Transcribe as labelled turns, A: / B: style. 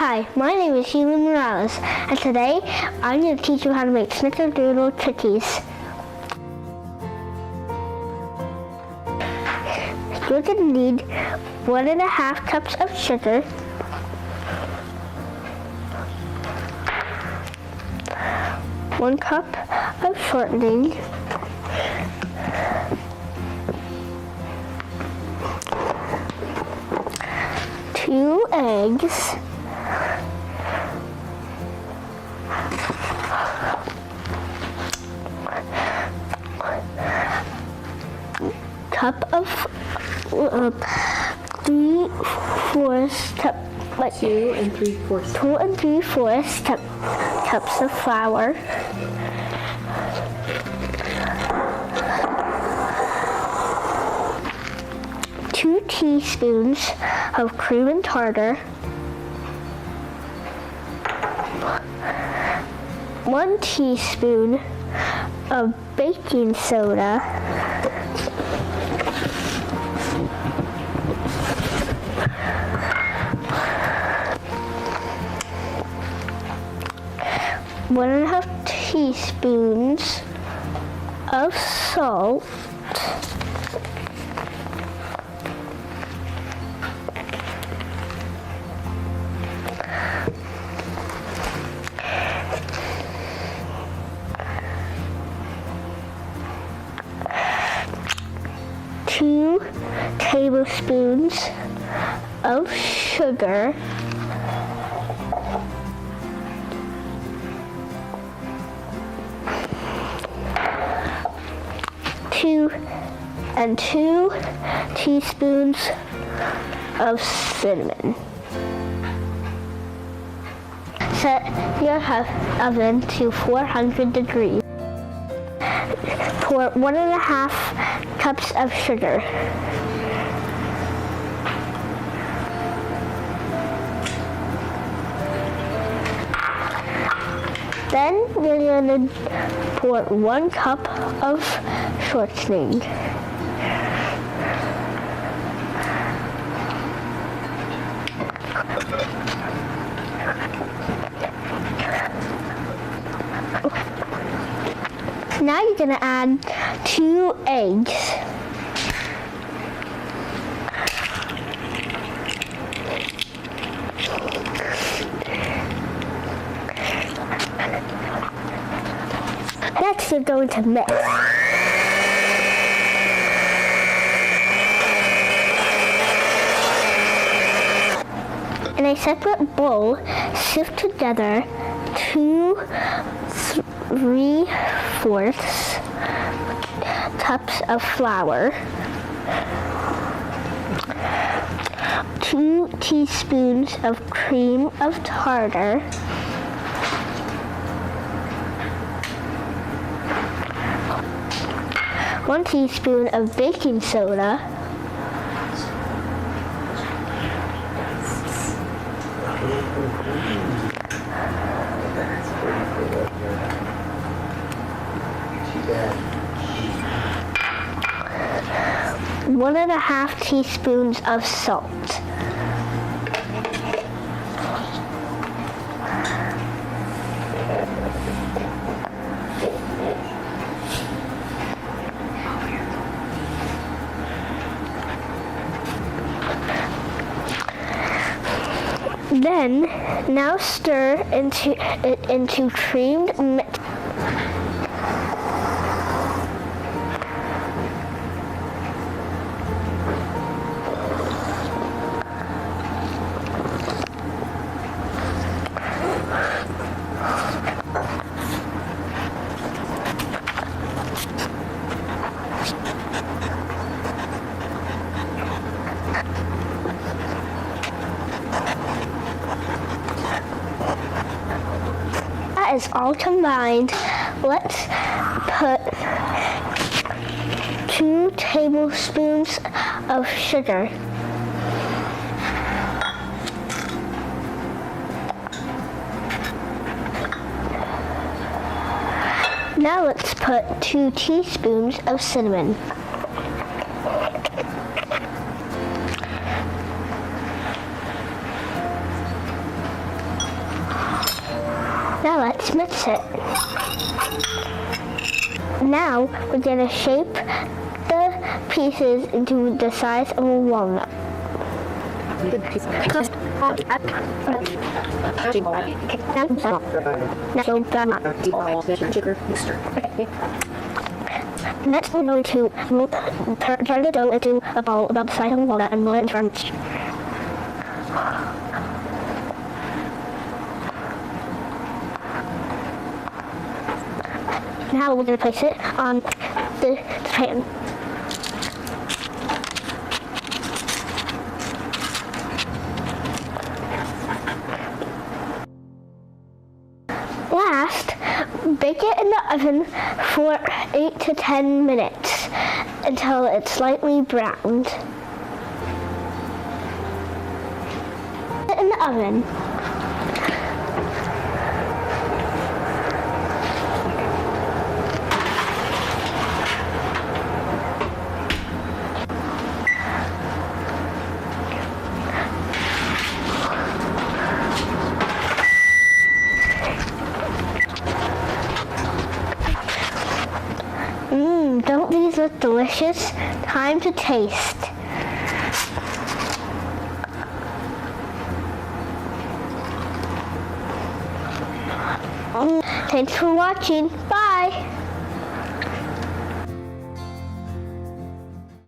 A: Hi, my name is Hulon Morales, and today I'm going to teach you how to make snickerdoodle cookies. You're going to need 1.5 cups of sugar, 1 cup of shortening, 2 eggs, cup of 3/4 cup,
B: 2 3/4
A: cups of flour, 2 teaspoons of cream and tartar, 1 teaspoon of baking soda, 1.5 teaspoons of salt, 2 tablespoons of sugar, 2 teaspoons of cinnamon. Set your oven to 400 degrees. Pour 1.5 cups of sugar. Then you're going to pour 1 cup of shortening. Now you're going to add 2 eggs. Next, you're going to mix. In a separate bowl, sift together 2 3/4 cups of flour, 2 teaspoons of cream of tartar, 1 teaspoon of baking soda, 1.5 teaspoons of salt. Then, now stir into creamed mix. That is all combined. Let's put 2 tablespoons of sugar. Now let's put 2 teaspoons of cinnamon. That's it. Now we're gonna shape the pieces into the size of a walnut. Next we're going to turn the dough into a ball about the size of a walnut and roll it in front. Now we're going to place it on the pan. Last, bake it in the oven for 8 to 10 minutes until it's slightly browned. Put it in the oven. Don't these look delicious? Time to taste. Thanks for watching. Bye.